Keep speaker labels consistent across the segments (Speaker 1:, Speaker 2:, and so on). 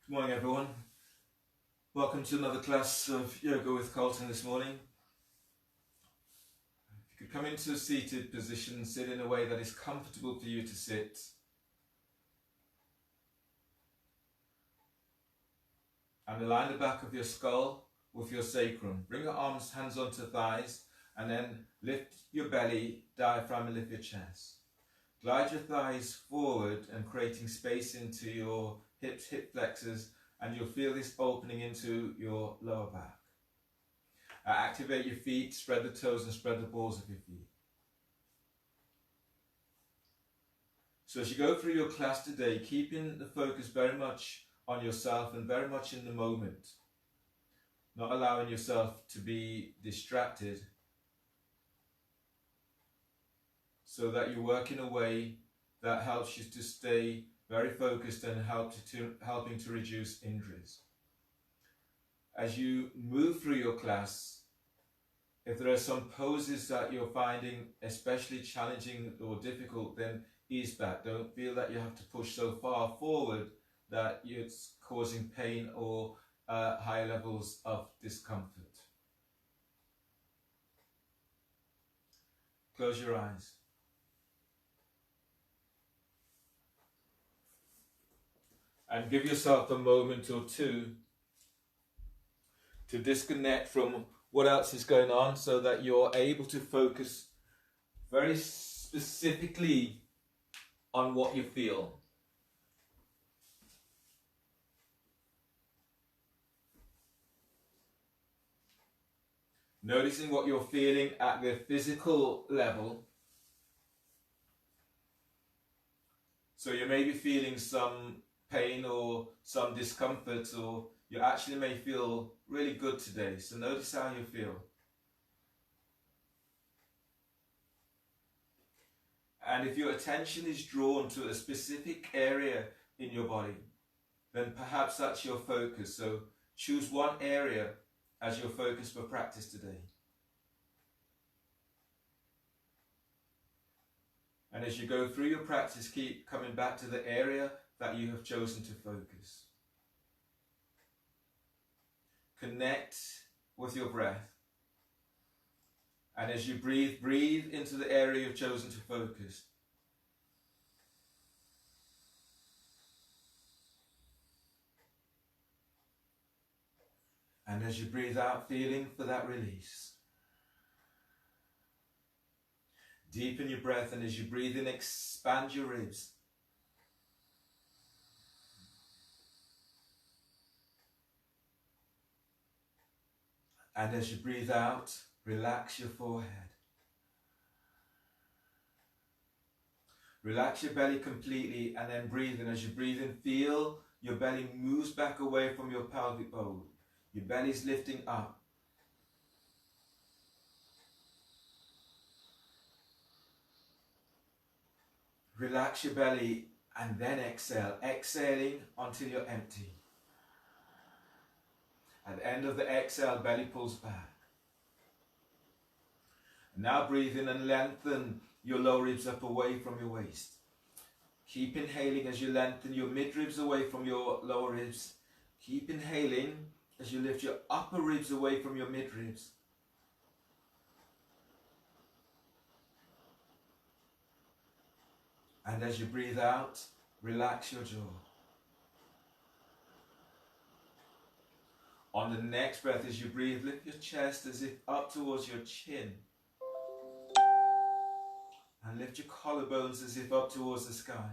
Speaker 1: Good morning, everyone. Welcome to another class of yoga with Carlton this morning. If you could come into a seated position, sit in a way that is comfortable for you to sit. And align the back of your skull with your sacrum. Bring your hands onto thighs, and then lift your belly, diaphragm, and lift your chest. Glide your thighs forward and creating space into your hips, hip flexors, and you'll feel this opening into your lower back. Activate your feet, spread the toes and spread the balls of your feet. So as you go through your class today, keeping the focus very much on yourself and very much in the moment, not allowing yourself to be distracted, so that you work in a way that helps you to stay very focused and helping to reduce injuries. As you move through your class, if there are some poses that you're finding especially challenging or difficult, then ease back. Don't feel that you have to push so far forward that it's causing pain or high levels of discomfort. Close your eyes. And give yourself a moment or two to disconnect from what else is going on, so that you're able to focus very specifically on what you feel. Noticing what you're feeling at the physical level. So you may be feeling some pain or some discomfort, or you actually may feel really good today. So notice how you feel. And if your attention is drawn to a specific area in your body, then perhaps that's your focus. So choose one area as your focus for practice today. And as you go through your practice, keep coming back to the area that you have chosen to focus. Connect with your breath. And as you breathe, breathe into the area you've chosen to focus. And as you breathe out, feeling for that release. Deepen your breath, and as you breathe in, expand your ribs. And as you breathe out, relax your forehead. Relax your belly completely, and then breathe in. As you breathe in, feel your belly moves back away from your pelvic bone. Your belly's lifting up. Relax your belly and then exhale. Exhaling until you're empty. At the end of the exhale, belly pulls back. Now breathe in and lengthen your lower ribs up away from your waist. Keep inhaling as you lengthen your mid-ribs away from your lower ribs. Keep inhaling as you lift your upper ribs away from your mid-ribs. And as you breathe out, relax your jaw. On the next breath, as you breathe, lift your chest as if up towards your chin. And lift your collarbones as if up towards the sky.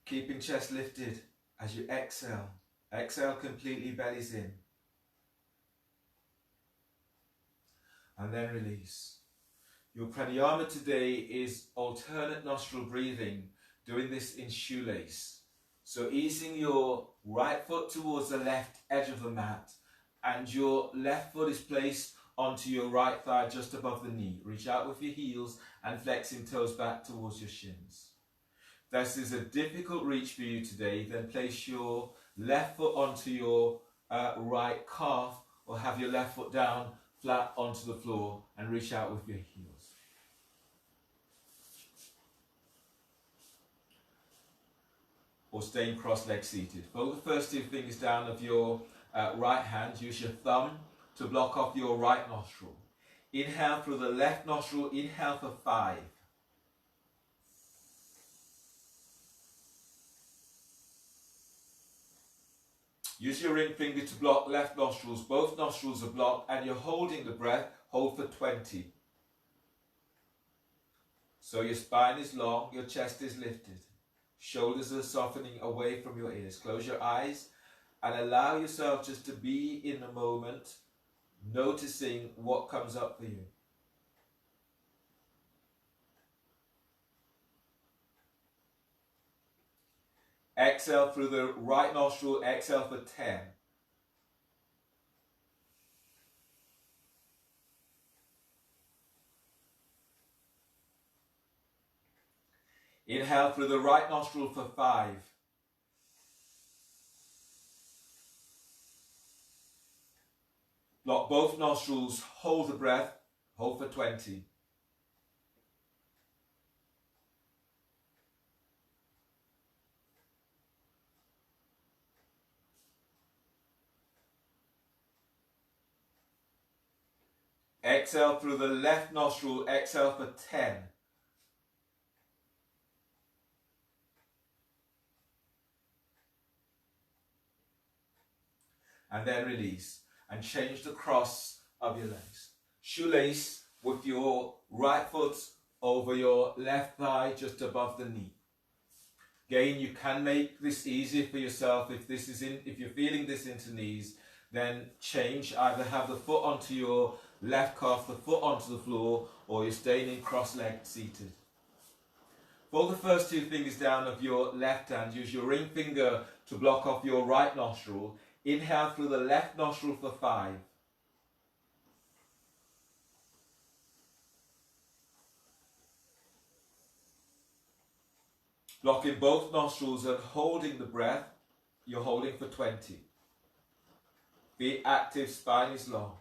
Speaker 1: Keeping chest lifted as you exhale. Exhale completely, bellies in. And then release. Your pranayama today is alternate nostril breathing, doing this in shoelace. So easing your right foot towards the left edge of the mat, and your left foot is placed onto your right thigh just above the knee. Reach out with your heels and flexing toes back towards your shins. If this is a difficult reach for you today, then place your left foot onto your right calf, or have your left foot down flat onto the floor and reach out with your heels. or staying cross-legged seated. Fold the first two fingers down of your right hand. Use your thumb to block off your right nostril. Inhale through the left nostril. Inhale for 5. Use your ring finger to block left nostrils. Both nostrils are blocked and you're holding the breath. Hold for 20. So your spine is long, your chest is lifted. Shoulders are softening away from your ears. Close your eyes and allow yourself just to be in the moment, noticing what comes up for you. Exhale through the right nostril, exhale for 10. Inhale through the right nostril for 5. Block both nostrils, hold the breath, hold for 20. Exhale through the left nostril, exhale for 10. And then release. And change the cross of your legs. Shoelace with your right foot over your left thigh just above the knee. Again, you can make this easier for yourself. If you're feeling this into knees, then change. Either have the foot onto your left calf, the foot onto the floor, or you're staying in cross-legged seated. Fold the first two fingers down of your left hand. Use your ring finger to block off your right nostril. Inhale through the left nostril for 5. Blocking both nostrils and holding the breath. You're holding for 20. Be active, spine is long.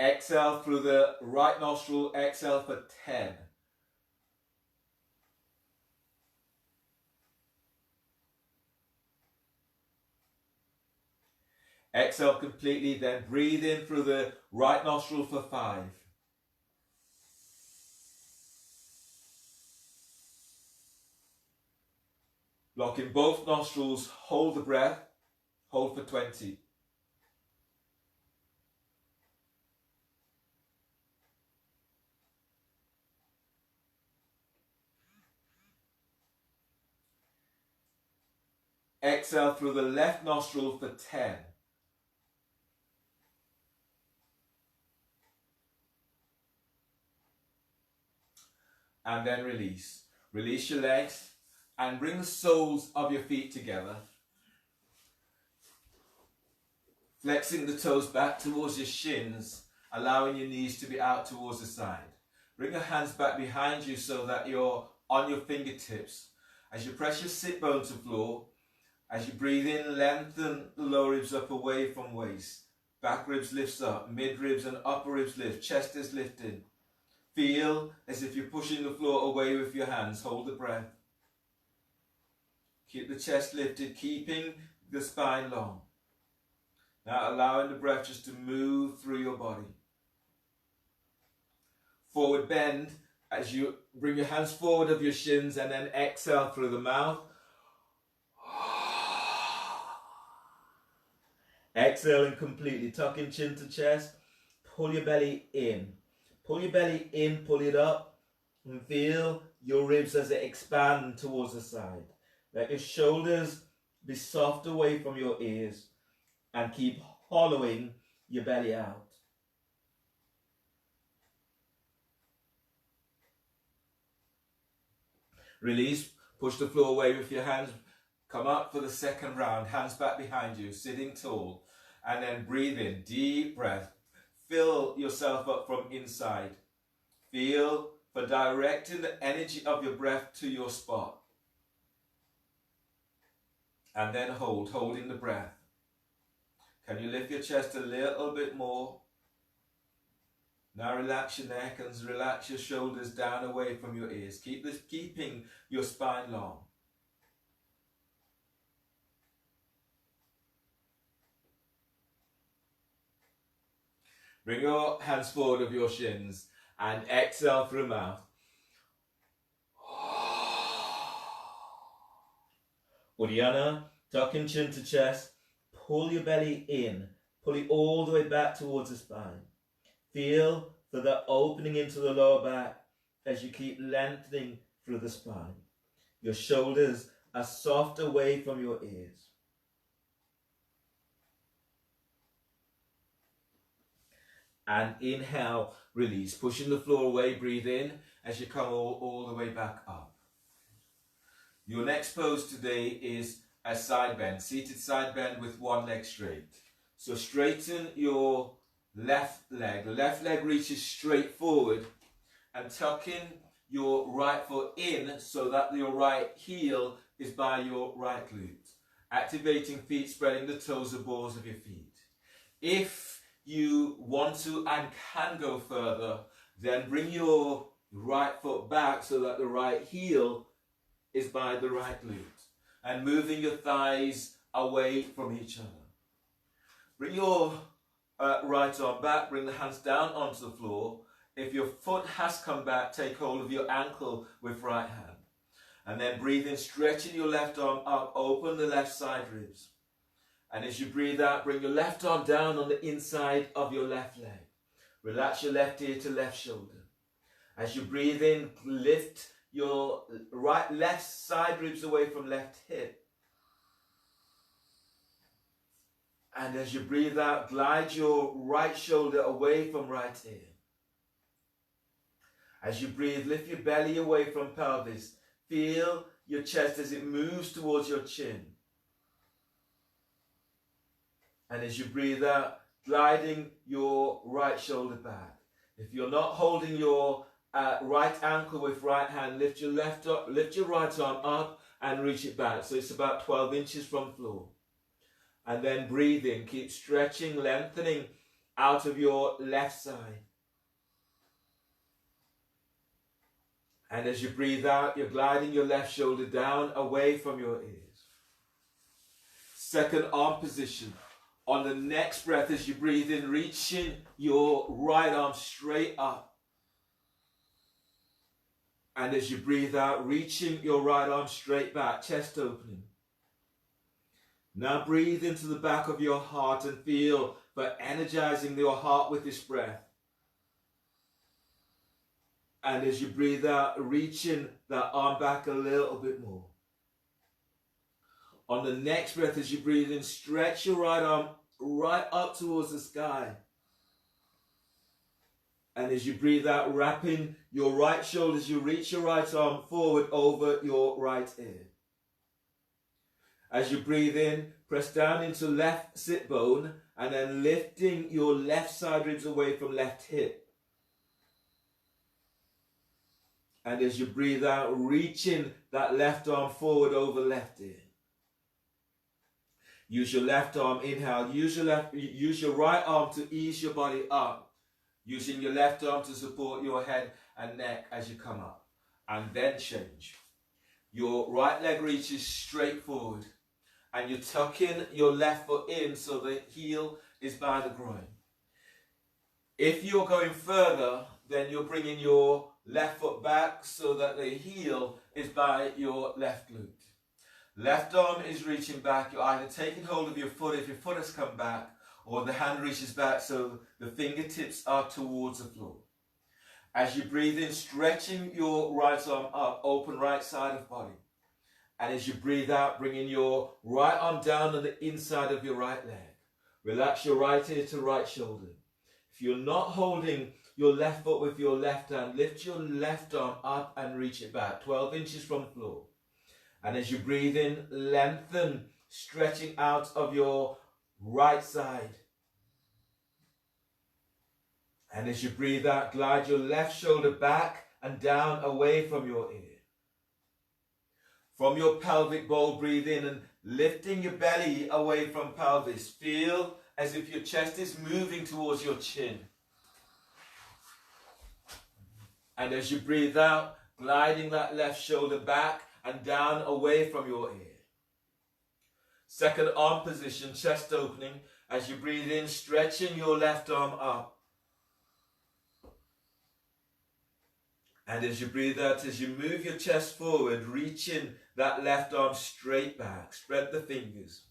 Speaker 1: Exhale through the right nostril, exhale for 10. Exhale completely, then breathe in through the right nostril for 5. Blocking both nostrils, hold the breath, hold for 20. Exhale through the left nostril for 10. And then release. Release your legs and bring the soles of your feet together. Flexing the toes back towards your shins, allowing your knees to be out towards the side. Bring your hands back behind you so that you're on your fingertips. As you press your sit bone to floor, as you breathe in, lengthen the lower ribs up away from waist. Back ribs lifts up, mid ribs and upper ribs lift, chest is lifted. Feel as if you're pushing the floor away with your hands. Hold the breath. Keep the chest lifted, keeping the spine long. Now allowing the breath just to move through your body. Forward bend as you bring your hands forward of your shins and then exhale through the mouth. Exhaling completely, tucking chin to chest. Pull your belly in. Pull your belly in, pull it up, and feel your ribs as they expand towards the side. Let your shoulders be soft away from your ears and keep hollowing your belly out. Release, push the floor away with your hands. Come up for the second round, hands back behind you, sitting tall, and then breathe in, deep breath. Fill yourself up from inside. Feel for directing the energy of your breath to your spot. And then hold, holding the breath. Can you lift your chest a little bit more? Now relax your neck and relax your shoulders down away from your ears. Keeping your spine long. Bring your hands forward of your shins and exhale through mouth. Uddiyana, tucking chin to chest. Pull your belly in. Pull it all the way back towards the spine. Feel for the opening into the lower back as you keep lengthening through the spine. Your shoulders are soft away from your ears. And inhale, release. Pushing the floor away, breathe in as you come all the way back up. Your next pose today is a side bend, seated side bend with one leg straight. So straighten your left leg. The left leg reaches straight forward and tuck in your right foot in so that your right heel is by your right glute. Activating feet, spreading the toes, the balls of your feet. If you want to and can go further, then bring your right foot back so that the right heel is by the right glute. And moving your thighs away from each other. Bring your right arm back, bring the hands down onto the floor. If your foot has come back, take hold of your ankle with right hand. And then breathe in, stretching your left arm up, open the left side ribs. And as you breathe out, bring your left arm down on the inside of your left leg. Relax your left ear to left shoulder. As you breathe in, lift your left side ribs away from left hip. And as you breathe out, glide your right shoulder away from right ear. As you breathe, lift your belly away from pelvis. Feel your chest as it moves towards your chin. And as you breathe out, gliding your right shoulder back. If you're not holding your right ankle with right hand, lift your right arm up and reach it back. So it's about 12 inches from floor. And then breathe in. Keep stretching, lengthening out of your left side. And as you breathe out, you're gliding your left shoulder down away from your ears. Second arm position. On the next breath, as you breathe in, reaching your right arm straight up. And as you breathe out, reaching your right arm straight back, chest opening. Now breathe into the back of your heart and feel for energizing your heart with this breath. And as you breathe out, reaching that arm back a little bit more. On the next breath, as you breathe in, stretch your right arm right up towards the sky. And as you breathe out, wrapping your right shoulders, you reach your right arm forward over your right ear. As you breathe in, press down into left sit bone and then lifting your left side ribs away from left hip. And as you breathe out, reaching that left arm forward over left ear. Use your left arm, inhale. Use your right arm to ease your body up. Using your left arm to support your head and neck as you come up. And then change. Your right leg reaches straight forward. And you tuck in your left foot in so the heel is by the groin. If you're going further, then you're bringing your left foot back so that the heel is by your left glute. Left arm is reaching back. You're either taking hold of your foot if your foot has come back, or the hand reaches back so the fingertips are towards the floor. As you breathe in, stretching your right arm up, open right side of body. And as you breathe out, bringing your right arm down on the inside of your right leg. Relax your right ear to right shoulder. If you're not holding your left foot with your left hand, lift your left arm up and reach it back, 12 inches from floor. And as you breathe in, lengthen, stretching out of your right side. And as you breathe out, glide your left shoulder back and down away from your ear. From your pelvic bowl, breathe in and lifting your belly away from pelvis. Feel as if your chest is moving towards your chin. And as you breathe out, gliding that left shoulder back and down away from your ear. Second arm position, chest opening. As you breathe in, stretching your left arm up. And as you breathe out, as you move your chest forward, reaching that left arm straight back. Spread the fingers.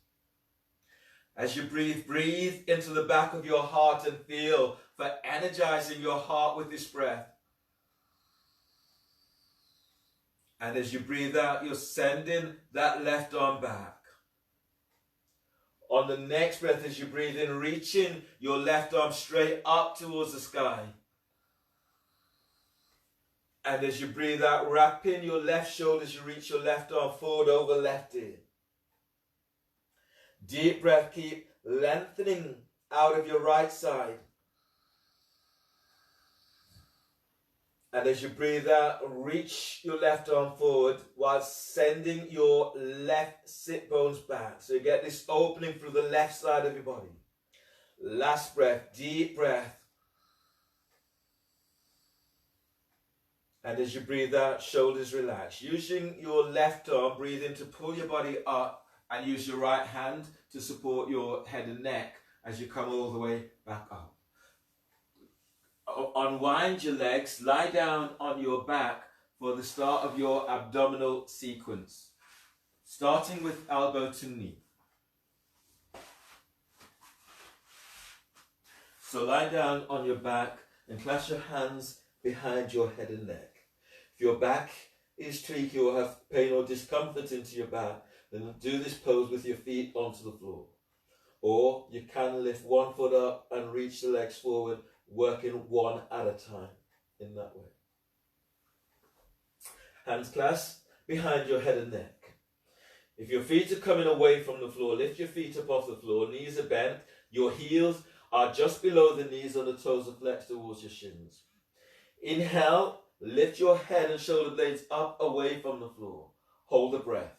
Speaker 1: As you breathe, breathe into the back of your heart and feel for energizing your heart with this breath. And as you breathe out, you're sending that left arm back. On the next breath, as you breathe in, reaching your left arm straight up towards the sky. And as you breathe out, wrapping your left shoulder as you reach your left arm forward over left ear. Deep breath, keep lengthening out of your right side. And as you breathe out, reach your left arm forward while sending your left sit bones back. So you get this opening through the left side of your body. Last breath, deep breath. And as you breathe out, shoulders relax. Using your left arm, breathe in to pull your body up and use your right hand to support your head and neck as you come all the way back up. Unwind your legs, lie down on your back for the start of your abdominal sequence. Starting with elbow to knee. So lie down on your back and clasp your hands behind your head and neck. If your back is tweaky or have pain or discomfort into your back, then do this pose with your feet onto the floor. Or you can lift one foot up and reach the legs forward, working one at a time in that way. Hands clasped behind your head and neck. If your feet are coming away from the floor, lift your feet up off the floor, knees are bent, your heels are just below the knees and the toes are flexed towards your shins. Inhale, lift your head and shoulder blades up away from the floor. Hold the breath.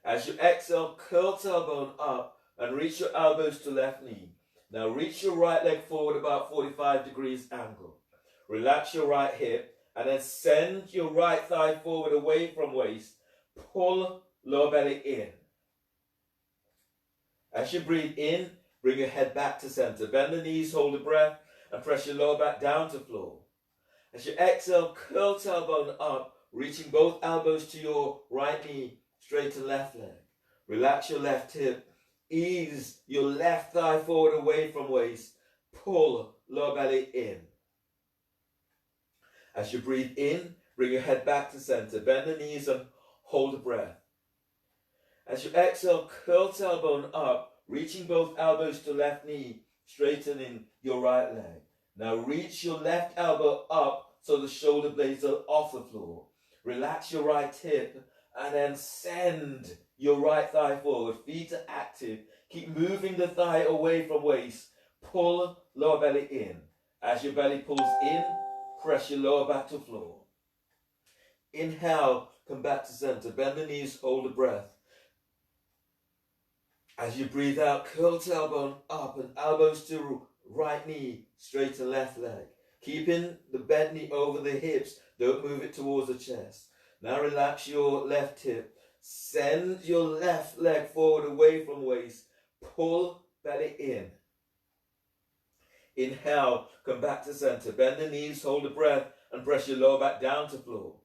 Speaker 1: As you exhale, curl tailbone up and reach your elbows to left knee. Now reach your right leg forward about 45 degrees angle. Relax your right hip and then send your right thigh forward away from waist. Pull lower belly in. As you breathe in, bring your head back to center. Bend the knees, hold the breath and press your lower back down to floor. As you exhale, curl tailbone up, reaching both elbows to your right knee, straight to left leg. Relax your left hip. Ease your left thigh forward away from waist. Pull lower belly in. As you breathe in, bring your head back to center. Bend the knees and hold the breath. As you exhale, curl tailbone up, reaching both elbows to left knee, straightening your right leg. Now reach your left elbow up so the shoulder blades are off the floor. Relax your right hip and then send your right thigh forward. Feet are active. Keep moving the thigh away from waist. Pull lower belly in. As your belly pulls in, press your lower back to floor. Inhale, come back to center. Bend the knees, hold the breath. As you breathe out, curl tailbone up and elbows to right knee, straight to left leg. Keeping the bent knee over the hips. Don't move it towards the chest. Now relax your left hip. Send your left leg forward away from waist. Pull belly in. Inhale, come back to center. Bend the knees, hold the breath, and press your lower back down to floor.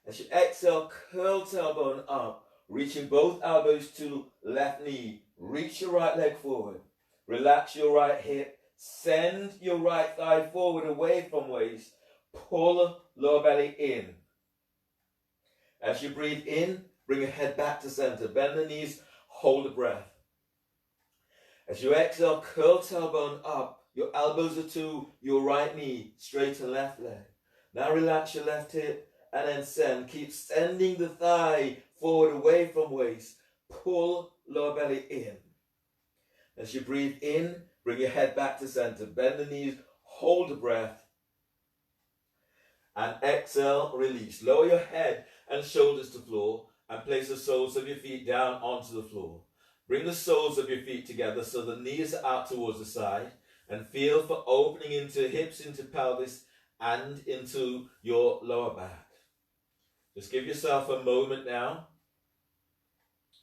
Speaker 1: As you exhale, curl tailbone up, reaching both elbows to left knee. Reach your right leg forward. Relax your right hip. Send your right thigh forward away from waist. Pull lower belly in. As you breathe in, bring your head back to center. Bend the knees, hold the breath. As you exhale, curl tailbone up. Your elbows are to your right knee, straight and left leg. Now relax your left hip and then send. Keep sending the thigh forward away from waist. Pull lower belly in. As you breathe in, bring your head back to center. Bend the knees, hold the breath. And exhale, release. Lower your head and shoulders to floor and place the soles of your feet down onto the floor.
Speaker 2: Bring the soles of your feet together so the knees are out towards the side, and feel for opening into hips, into pelvis, and into your lower back. Just give yourself a moment now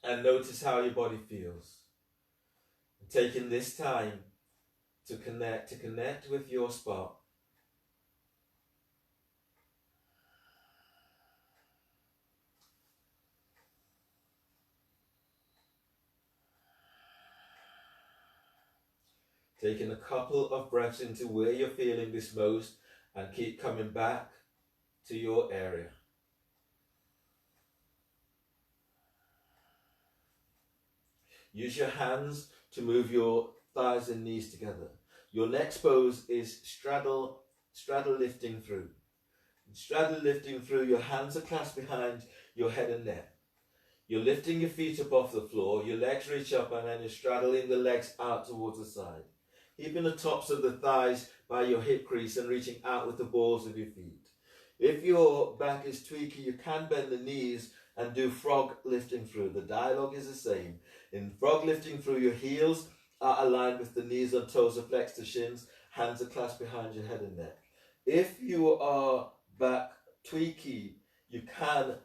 Speaker 2: and notice how your body feels. And taking this time to connect with your spot. Taking a couple of breaths into where you're feeling this most, and keep coming back to your area. Use your hands to move your thighs and knees together. Your next pose is straddle lifting through. Straddle lifting through, your hands are clasped behind your head and neck. You're lifting your feet up off the floor, your legs reach up, and then you're straddling the legs out towards the side. Keeping the tops of the thighs by your hip crease and reaching out with the balls of your feet. If your back is tweaky, you can bend the knees and do frog lifting through. The dialogue is the same. In frog lifting through, your heels are aligned with the knees and toes are flexed to shins, hands are clasped behind your head and neck. If you are back tweaky, you can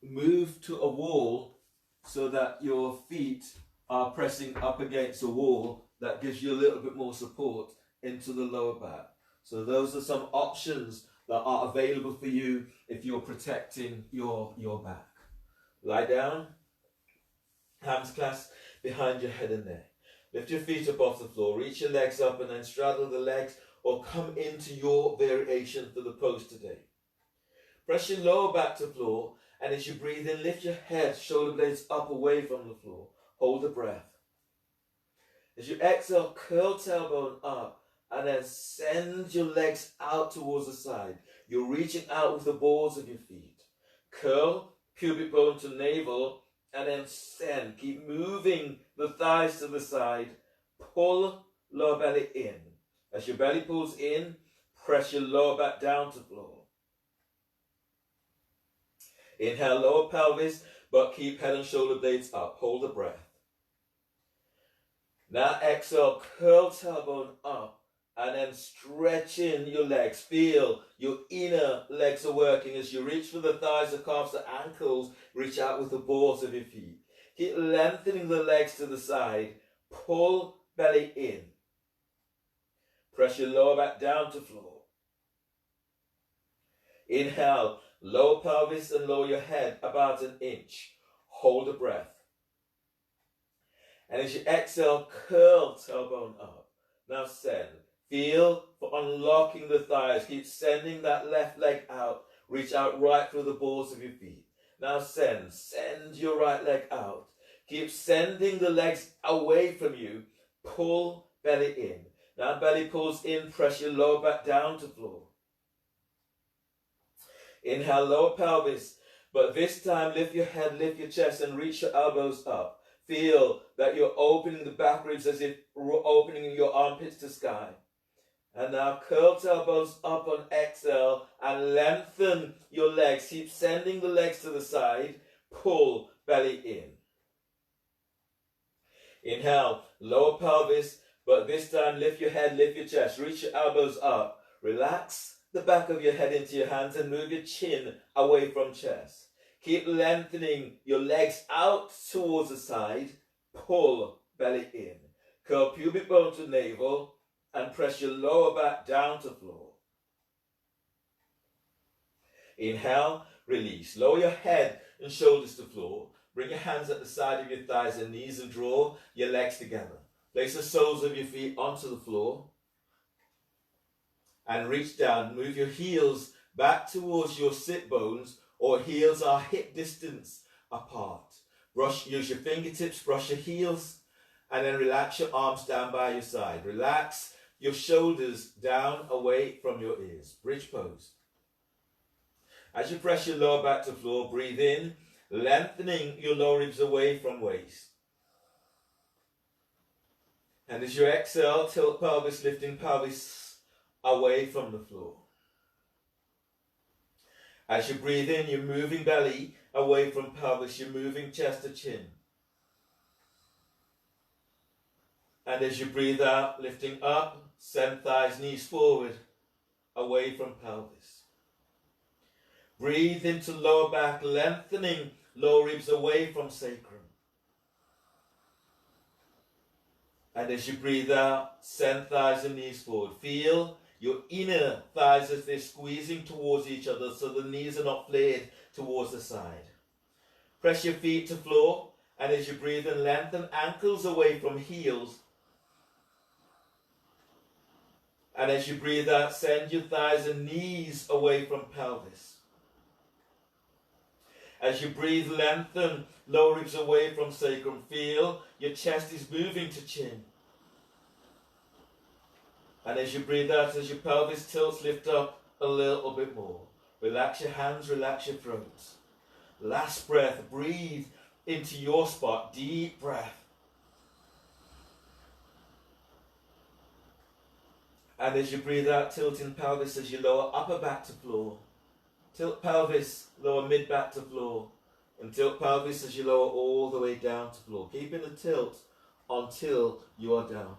Speaker 2: move to a wall so that your feet are pressing up against a wall. That gives you a little bit more support into the lower back. So those are some options that are available for you if you're protecting your back. Lie down, hands clasped behind your head and neck. Lift your feet up off the floor, reach your legs up and then straddle the legs or come into your variation for the pose today. Press your lower back to floor, and as you breathe in, lift your head, shoulder blades up away from the floor. Hold the breath. As you exhale, curl tailbone up and then send your legs out towards the side. You're reaching out with the balls of your feet. Curl, pubic bone to navel, and then send. Keep moving the thighs to the side. Pull lower belly in. As your belly pulls in, press your lower back down to floor. Inhale, lower pelvis, but keep head and shoulder blades up. Hold the breath. Now exhale, curl tailbone up and then stretch in your legs. Feel your inner legs are working as you reach for the thighs, the calves, the ankles. Reach out with the balls of your feet. Keep lengthening the legs to the side. Pull belly in. Press your lower back down to floor. Inhale, lower pelvis and lower your head about an inch. Hold the breath. And as you exhale, curl tailbone up. Now send. Feel for unlocking the thighs. Keep sending that left leg out. Reach out right through the balls of your feet. Now send. Send your right leg out. Keep sending the legs away from you. Pull belly in. Now belly pulls in. Press your lower back down to floor. Inhale, lower pelvis. But this time, lift your head, lift your chest, and reach your elbows up. Feel that you're opening the back ribs as if opening your armpits to sky. And now curl tailbones up on exhale and lengthen your legs. Keep sending the legs to the side. Pull belly in. Inhale, lower pelvis, but this time lift your head, lift your chest. Reach your elbows up. Relax the back of your head into your hands and move your chin away from chest. Keep lengthening your legs out towards the side. Pull belly in. Curl pubic bone to navel and press your lower back down to floor. Inhale, release. Lower your head and shoulders to floor. Bring your hands at the side of your thighs and knees and draw your legs together. Place the soles of your feet onto the floor and reach down. Move your heels back towards your sit bones, or heels are hip distance apart. Use your fingertips, brush your heels, and then relax your arms down by your side. Relax your shoulders down away from your ears. Bridge pose. As you press your lower back to floor, breathe in, lengthening your lower ribs away from waist. And as you exhale, tilt pelvis, lifting pelvis away from the floor. As you breathe in, you're moving belly away from pelvis. You're moving chest to chin. And as you breathe out, lifting up, send thighs, knees forward, away from pelvis. Breathe into lower back, lengthening lower ribs away from sacrum. And as you breathe out, send thighs and knees forward. Feel your inner thighs as they're squeezing towards each other so the knees are not flared towards the side. Press your feet to floor, and as you breathe in, lengthen ankles away from heels. And as you breathe out, send your thighs and knees away from pelvis. As you breathe, lengthen lower ribs away from sacrum. Feel your chest is moving to chin. And as you breathe out, as your pelvis tilts, lift up a little bit more. Relax your hands, relax your throat. Last breath, breathe into your spot. Deep breath. And as you breathe out, tilting pelvis as you lower upper back to floor. Tilt pelvis, lower mid back to floor. And tilt pelvis as you lower all the way down to floor. Keeping the tilt until you are down.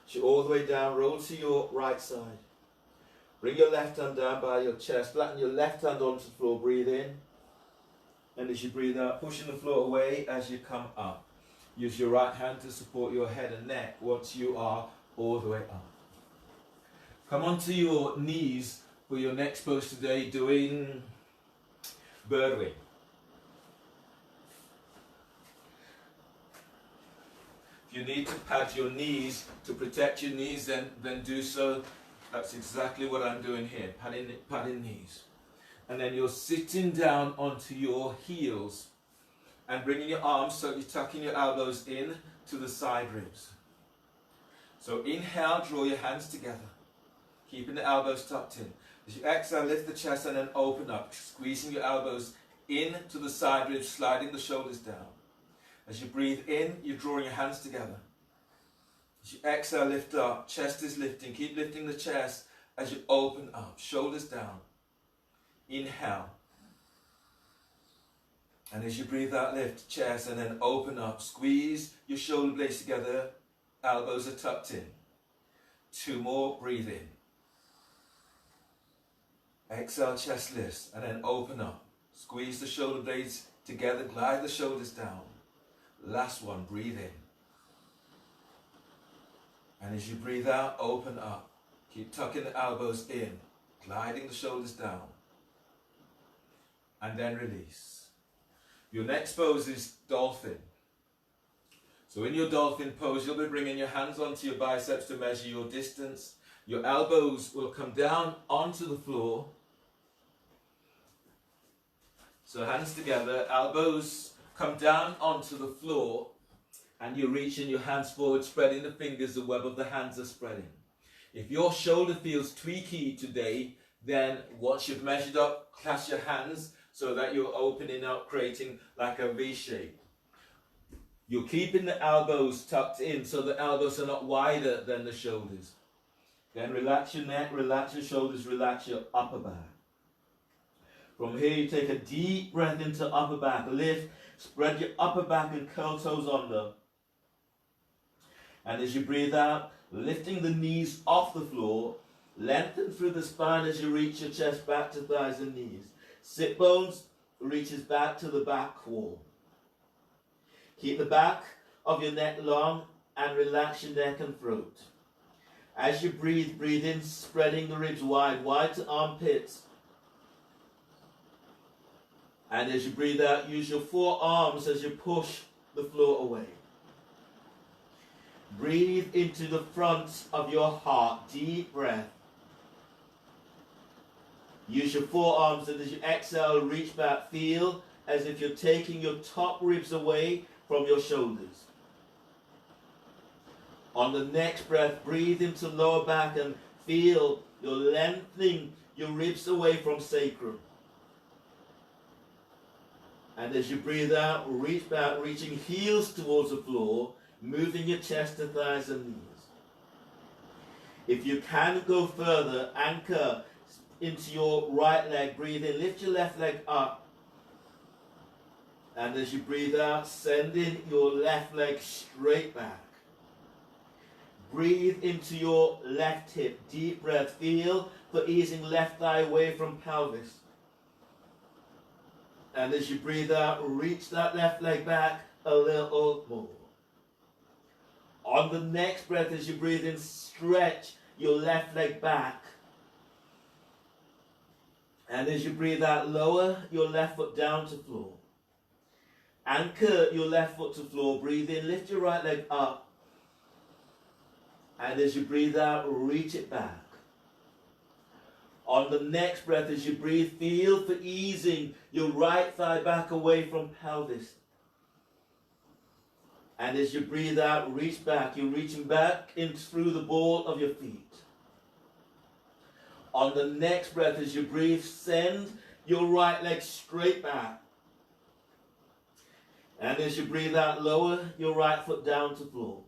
Speaker 2: As you all the way down, roll to your right side. Bring your left hand down by your chest. Flatten your left hand onto the floor. Breathe in. And as you breathe out, pushing the floor away as you come up. Use your right hand to support your head and neck once you are all the way up. Come onto your knees for your next pose today, doing bird wing. If you need to pad your knees to protect your knees, then do so. That's exactly what I'm doing here, padding knees. And then you're sitting down onto your heels and bringing your arms so you're tucking your elbows in to the side ribs. So inhale, draw your hands together, keeping the elbows tucked in. As you exhale, lift the chest and then open up, squeezing your elbows in to the side ribs, sliding the shoulders down. As you breathe in, you're drawing your hands together. As you exhale, lift up, chest is lifting. Keep lifting the chest as you open up, shoulders down. Inhale. And as you breathe out, lift chest and then open up. Squeeze your shoulder blades together. Elbows are tucked in. 2 more, breathe in. Exhale, chest lifts and then open up. Squeeze the shoulder blades together, glide the shoulders down. Last one, breathe in. And as you breathe out, open up. Keep tucking the elbows in, gliding the shoulders down. And then release. Your next pose is dolphin. So in your dolphin pose, you'll be bringing your hands onto your biceps to measure your distance. Your elbows will come down onto the floor. So hands together, elbows come down onto the floor, and you're reaching your hands forward, spreading the fingers, the web of the hands are spreading. If your shoulder feels tweaky today, then once you've measured up, clasp your hands so that you're opening up, creating like a V shape. You're keeping the elbows tucked in so the elbows are not wider than the shoulders. Then relax your neck, relax your shoulders, relax your upper back. From here you take a deep breath into upper back. Lift, spread your upper back and curl toes under. And as you breathe out, lifting the knees off the floor, lengthen through the spine as you reach your chest back to thighs and knees. Sit bones reaches back to the back wall. Keep the back of your neck long and relax your neck and throat. As you breathe, breathe in, spreading the ribs wide, wide to armpits. And as you breathe out, use your forearms as you push the floor away. Breathe into the front of your heart, deep breath. Use your forearms, and as you exhale, reach back. Feel as if you're taking your top ribs away from your shoulders. On the next breath, breathe into lower back and feel you're lengthening your ribs away from sacrum. And as you breathe out, reach back, reaching heels towards the floor, moving your chest to thighs and knees. If you can go further, anchor, into your right leg. Breathe in, lift your left leg up. And as you breathe out, sending your left leg straight back. Breathe into your left hip. Deep breath. Feel for easing left thigh away from pelvis. And as you breathe out, reach that left leg back a little more. On the next breath, as you breathe in, stretch your left leg back. And as you breathe out, lower your left foot down to floor. Anchor your left foot to floor. Breathe in, lift your right leg up. And as you breathe out, reach it back. On the next breath, as you breathe, feel for easing your right thigh back away from pelvis. And as you breathe out, reach back. You're reaching back in through the ball of your feet. On the next breath, as you breathe, send your right leg straight back. And as you breathe out, lower your right foot down to floor.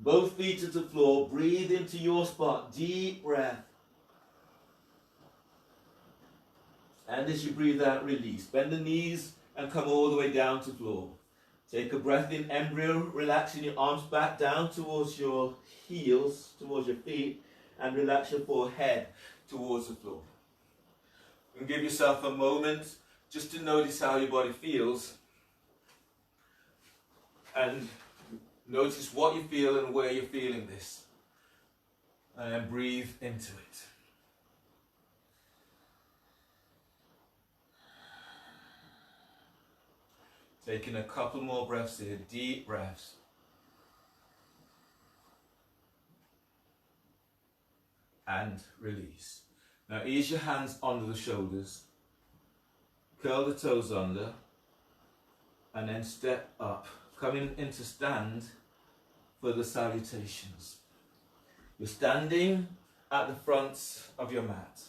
Speaker 2: Both feet to the floor. Breathe into your spot. Deep breath. And as you breathe out, release. Bend the knees and come all the way down to floor. Take a breath in, embryo, relaxing your arms back down towards your heels, towards your feet, and relax your forehead towards the floor. And give yourself a moment just to notice how your body feels. And notice what you feel and where you're feeling this. And then breathe into it. Taking a couple more breaths here, deep breaths. And release. Now ease your hands under the shoulders. Curl the toes under. And then step up. Coming into stand for the salutations. You're standing at the front of your mat.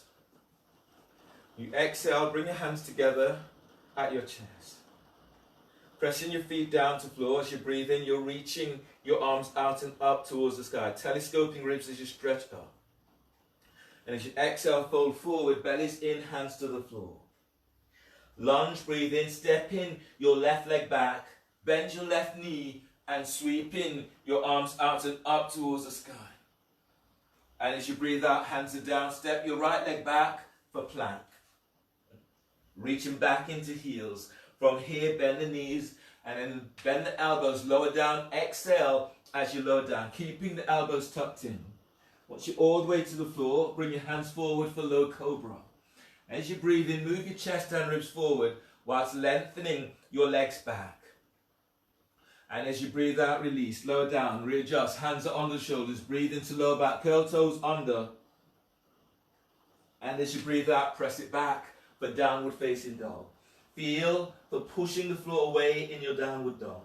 Speaker 2: You exhale, bring your hands together at your chest. Pressing your feet down to floor. As you breathe in, you're reaching your arms out and up towards the sky. Telescoping ribs as you stretch up. And as you exhale, fold forward, bellies in, hands to the floor. Lunge, breathe in, step in your left leg back. Bend your left knee and sweep in your arms out and up towards the sky. And as you breathe out, hands are down. Step your right leg back for plank. Reaching back into heels. From here, bend the knees and then bend the elbows, lower down. Exhale as you lower down, keeping the elbows tucked in. Once you're all the way to the floor, bring your hands forward for low cobra. As you breathe in, move your chest and ribs forward whilst lengthening your legs back. And as you breathe out, release, lower down, readjust, hands are on the shoulders, breathe into lower back, curl toes under. And as you breathe out, press it back for downward facing dog. Feel for pushing the floor away in your downward dog.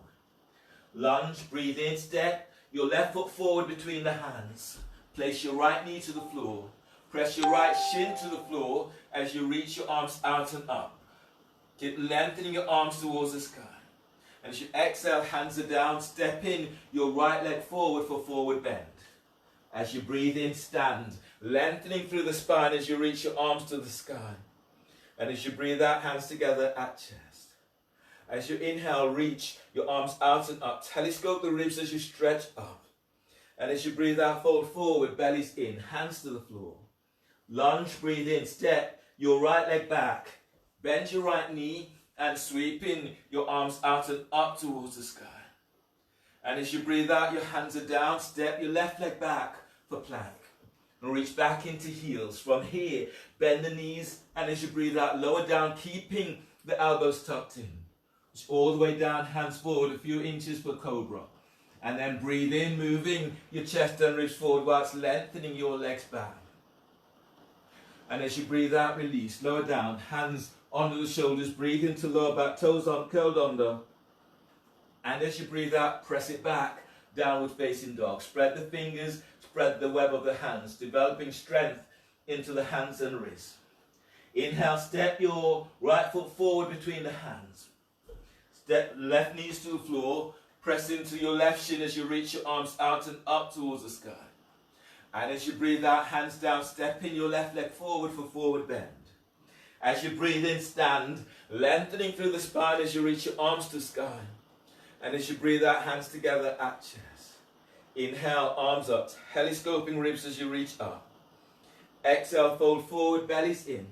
Speaker 2: Lunge, breathe in, step your left foot forward between the hands. Place your right knee to the floor. Press your right shin to the floor as you reach your arms out and up. Keep lengthening your arms towards the sky. And as you exhale, hands are down, step in your right leg forward for forward bend. As you breathe in, stand, lengthening through the spine as you reach your arms to the sky. And as you breathe out, hands together at chest. As you inhale, reach your arms out and up. Telescope the ribs as you stretch up. And as you breathe out, fold forward, bellies in, hands to the floor. Lunge, breathe in, step your right leg back. Bend your right knee and sweep in your arms out and up towards the sky. And as you breathe out, your hands are down. Step your left leg back for plank. And reach back into heels. From here, bend the knees. And as you breathe out, lower down, keeping the elbows tucked in. All the way down, hands forward a few inches for cobra. And then breathe in, moving your chest and ribs forward whilst lengthening your legs back. And as you breathe out, release. Lower down, hands under the shoulders. Breathe into lower back, toes on, curled under. And as you breathe out, press it back. Downward facing dog. Spread the fingers, spread the web of the hands. Developing strength into the hands and wrists. Inhale, step your right foot forward between the hands. Step left knees to the floor. Press into your left shin as you reach your arms out and up towards the sky. And as you breathe out, hands down, step in your left leg forward for forward bend. As you breathe in, stand, lengthening through the spine as you reach your arms to sky. And as you breathe out, hands together at chest. Inhale, arms up, telescoping ribs as you reach up. Exhale, fold forward, bellies in.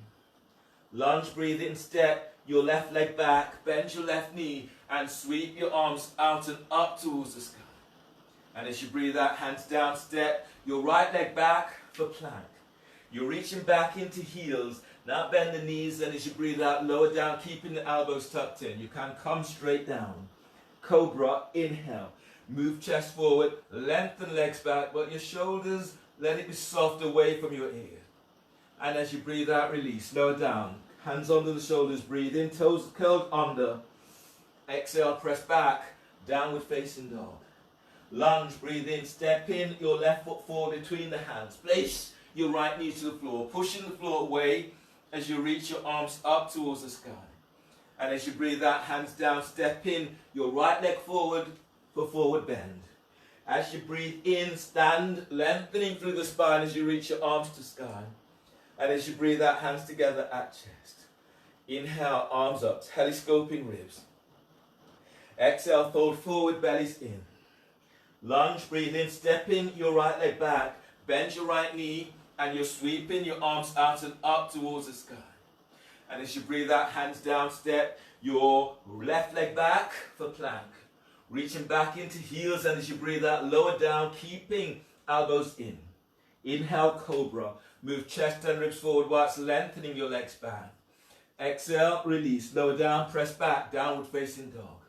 Speaker 2: Lunge, breathe in, step your left leg back, bend your left knee, and sweep your arms out and up towards the sky. And as you breathe out, hands down, step your right leg back for plank. You're reaching back into heels. Now bend the knees, and as you breathe out, lower down, keeping the elbows tucked in. You can come straight down. Cobra, inhale. Move chest forward, lengthen legs back, but your shoulders, let it be soft away from your ear. And as you breathe out, release, lower down. Hands under the shoulders, breathe in, toes curled under. Exhale, press back, downward facing dog. Lunge, breathe in, step in, your left foot forward between the hands. Place your right knee to the floor, pushing the floor away as you reach your arms up towards the sky. And as you breathe out, hands down, step in, your right leg forward for forward bend. As you breathe in, stand, lengthening through the spine as you reach your arms to sky. And as you breathe out, hands together at chest. Inhale, arms up, telescoping ribs. Exhale, fold forward, bellies in. Lunge, breathe in, step in your right leg back, bend your right knee, and you're sweeping your arms out and up towards the sky. And as you breathe out, hands down, step your left leg back for plank. Reaching back into heels, and as you breathe out, lower down, keeping elbows in. Inhale, cobra. Move chest and ribs forward whilst lengthening your legs back. Exhale, release. Lower down, press back, downward facing dog.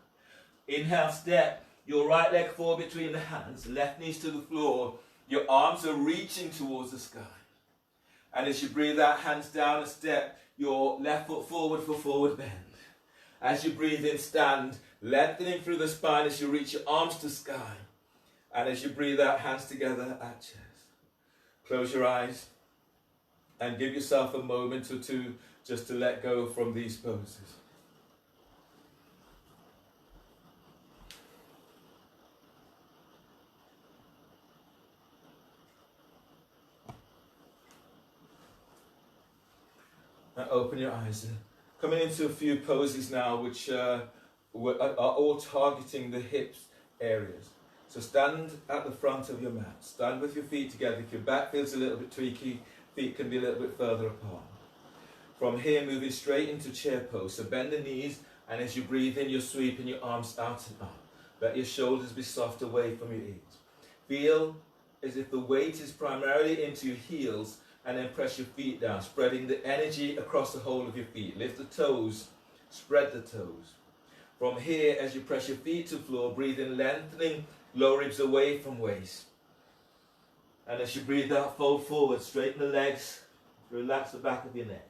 Speaker 2: Inhale, step your right leg forward between the hands, left knees to the floor. Your arms are reaching towards the sky. And as you breathe out, hands down and step your left foot forward for forward bend. As you breathe in, stand, lengthening through the spine as you reach your arms to sky. And as you breathe out, hands together at chest. Close your eyes and give yourself a moment or two just to let go from these poses. Now open your eyes. Coming into a few poses now which are all targeting the hips areas. So stand at the front of your mat. Stand with your feet together. If your back feels a little bit tweaky, feet can be a little bit further apart. From here, moving straight into chair pose. So bend the knees, and as you breathe in, you're sweeping your arms out and up. Let your shoulders be soft away from your ears. Feel as if the weight is primarily into your heels, and then press your feet down, spreading the energy across the whole of your feet. Lift the toes, spread the toes. From here, as you press your feet to the floor, breathe in, lengthening lower ribs away from waist. And as you breathe out, fold forward, straighten the legs, relax the back of your neck.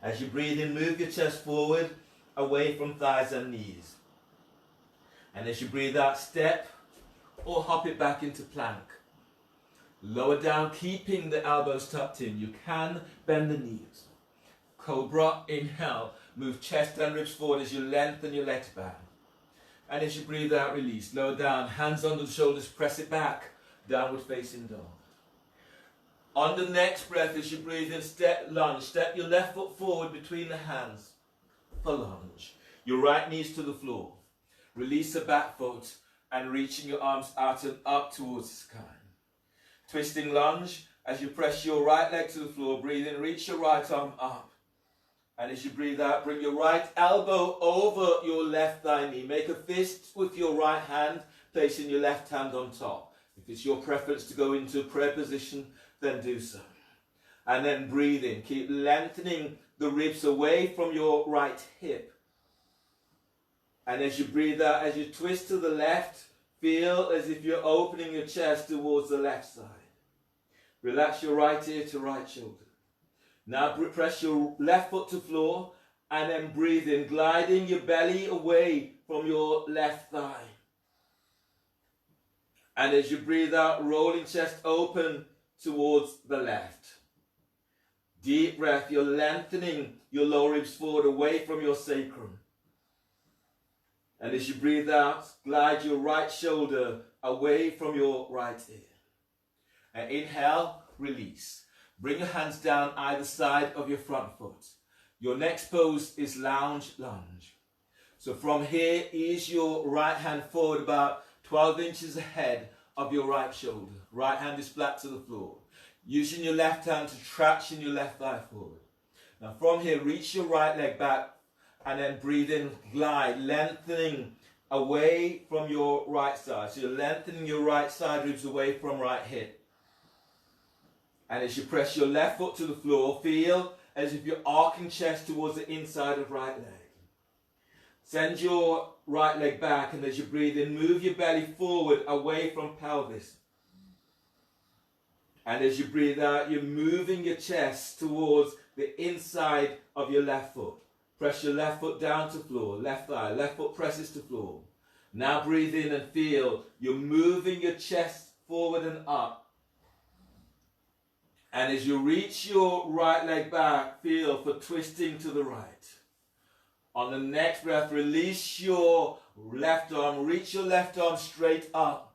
Speaker 2: As you breathe in, move your chest forward, away from thighs and knees. And as you breathe out, step or hop it back into plank. Lower down, keeping the elbows tucked in. You can bend the knees. Cobra, inhale. Move chest and ribs forward as you lengthen your legs back. And as you breathe out, release. Lower down, hands under the shoulders, press it back. Downward facing dog. On the next breath, as you breathe in, step, lunge. Step your left foot forward between the hands for lunge. Your right knees to the floor. Release the back foot and reaching your arms out and up towards the sky. Twisting lunge as you press your right leg to the floor. Breathe in, reach your right arm up. And as you breathe out, bring your right elbow over your left thigh knee. Make a fist with your right hand, placing your left hand on top. If it's your preference to go into a prayer position, then do so. And then breathe in. Keep lengthening the ribs away from your right hip. And as you breathe out, as you twist to the left, feel as if you're opening your chest towards the left side. Relax your right ear to right shoulder. Now press your left foot to floor and then breathe in, gliding your belly away from your left thigh. And as you breathe out, rolling chest open towards the left. Deep breath, you're lengthening your lower ribs forward away from your sacrum. And as you breathe out, glide your right shoulder away from your right ear.
Speaker 1: Inhale, release. Bring your hands down either side of your front foot. Your next pose is lounge lunge. So from here, ease your right hand forward about 12 inches ahead of your right shoulder. Right hand is flat to the floor. Using your left hand to traction your left thigh forward. Now from here, reach your right leg back and then breathe in, glide, lengthening away from your right side. So you're lengthening your right side ribs away from right hip. And as you press your left foot to the floor, feel as if you're arcing chest towards the inside of right leg. Send your right leg back, and as you breathe in, move your belly forward away from pelvis. And as you breathe out, you're moving your chest towards the inside of your left foot. Press your left foot down to floor, left thigh, left foot presses to floor. Now breathe in and feel you're moving your chest forward and up. And as you reach your right leg back, feel for twisting to the right. On the next breath, release your left arm, reach your left arm straight up.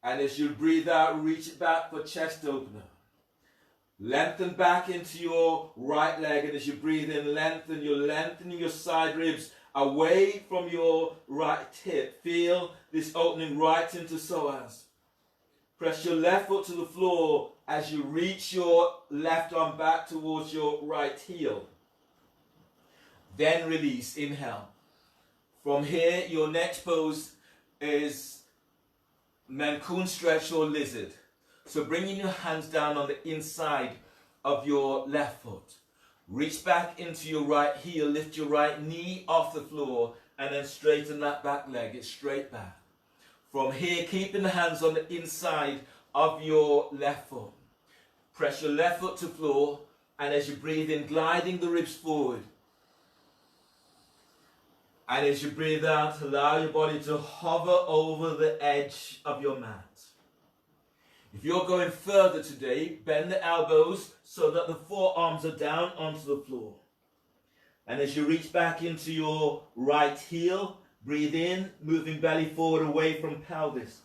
Speaker 1: And as you breathe out, reach it back for chest opener. Lengthen back into your right leg, and as you breathe in, lengthen. You're lengthening your side ribs away from your right hip. Feel this opening right into psoas. Press your left foot to the floor as you reach your left arm back towards your right heel. Then release, inhale. From here, your next pose is Mancoon stretch or lizard. So bringing your hands down on the inside of your left foot. Reach back into your right heel, lift your right knee off the floor, and then straighten that back leg. It's straight back. From here, keeping the hands on the inside of your left foot. Press your left foot to floor, and as you breathe in, gliding the ribs forward. And as you breathe out, allow your body to hover over the edge of your mat. If you're going further today, bend the elbows so that the forearms are down onto the floor. And as you reach back into your right heel, breathe in, moving belly forward away from pelvis.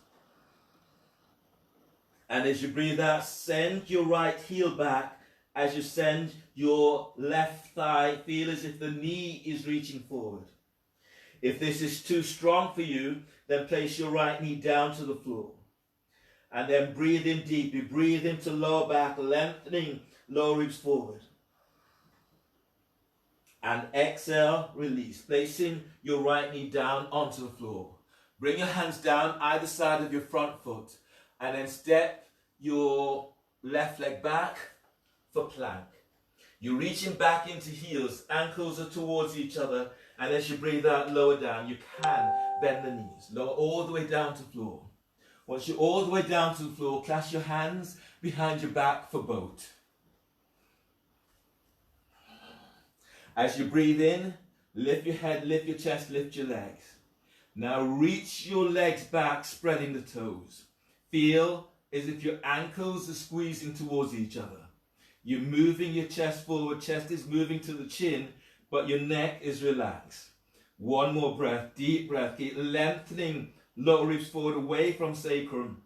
Speaker 1: And as you breathe out, send your right heel back. As you send your left thigh, feel as if the knee is reaching forward. If this is too strong for you, then place your right knee down to the floor. And then breathe in deeply. Breathe into lower back, lengthening lower ribs forward. And exhale, release. Placing your right knee down onto the floor. Bring your hands down either side of your front foot. And then step your left leg back for plank. You're reaching back into heels. Ankles are towards each other. And as you breathe out, lower down. You can bend the knees. Lower all the way down to floor. Once you're all the way down to the floor, clasp your hands behind your back for boat. As you breathe in, lift your head, lift your chest, lift your legs. Now reach your legs back, spreading the toes. Feel as if your ankles are squeezing towards each other. You're moving your chest forward, chest is moving to the chin, but your neck is relaxed. One more breath, deep breath, keep lengthening lower ribs forward away from sacrum.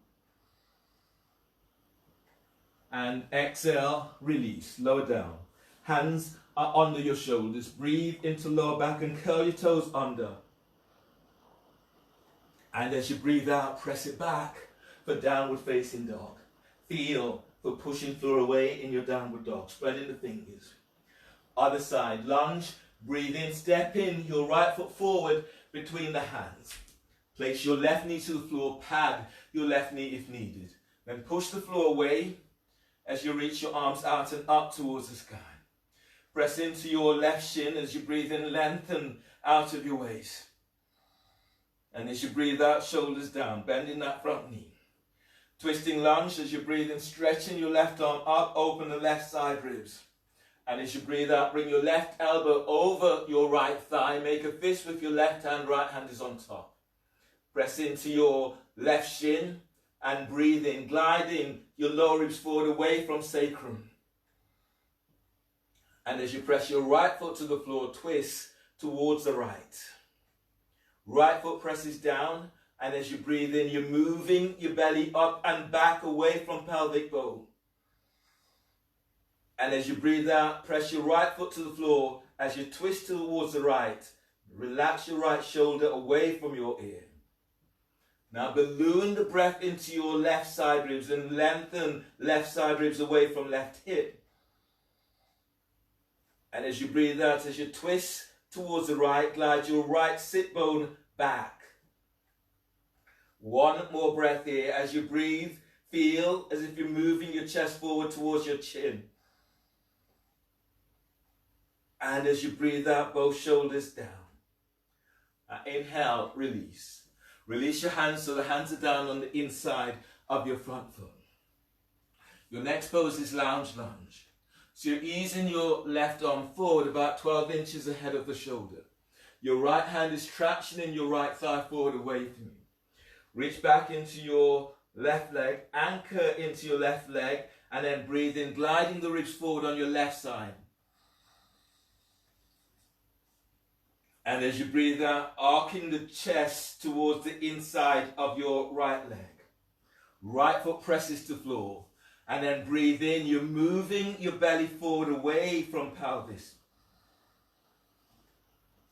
Speaker 1: And exhale, release, lower down. Hands are under your shoulders. Breathe into lower back and curl your toes under. And as you breathe out, press it back for downward facing dog. Feel for pushing floor away in your downward dog, spreading the fingers. Other side, lunge, breathe in, step in, your right foot forward between the hands. Place your left knee to the floor, pad your left knee if needed. Then push the floor away as you reach your arms out and up towards the sky. Press into your left shin as you breathe in, lengthen out of your waist. And as you breathe out, shoulders down, bending that front knee. Twisting lunge as you breathe in, stretching your left arm up, open the left side ribs. And as you breathe out, bring your left elbow over your right thigh. Make a fist with your left hand, right hand is on top. Press into your left shin and breathe in, gliding your lower ribs forward away from sacrum. And as you press your right foot to the floor, twist towards the right. Right foot presses down
Speaker 2: And as you breathe in, you're moving your belly up and back away from pelvic bone. And as you breathe out, press your right foot to the floor as you twist towards the right. Relax your right shoulder away from your ear. Now balloon the breath into your left side ribs and lengthen left side ribs away from left hip. And as you breathe out, as you twist towards the right, glide your right sit bone back. One more breath here. As you breathe, feel as if you're moving your chest forward towards your chin. And as you breathe out, both shoulders down. Inhale, release. Release your hands so the hands are down on the inside of your front foot. Your next pose is lounge lunge. So you're easing your left arm forward about 12 inches ahead of the shoulder. Your right hand is tractioning your right thigh forward away from you. Reach back into your left leg, anchor into your left leg, and then breathe in, gliding the ribs forward on your left side. And as you breathe out, arcing the chest towards the inside of your right leg. Right foot presses to floor. And then breathe in, you're moving your belly forward away from pelvis.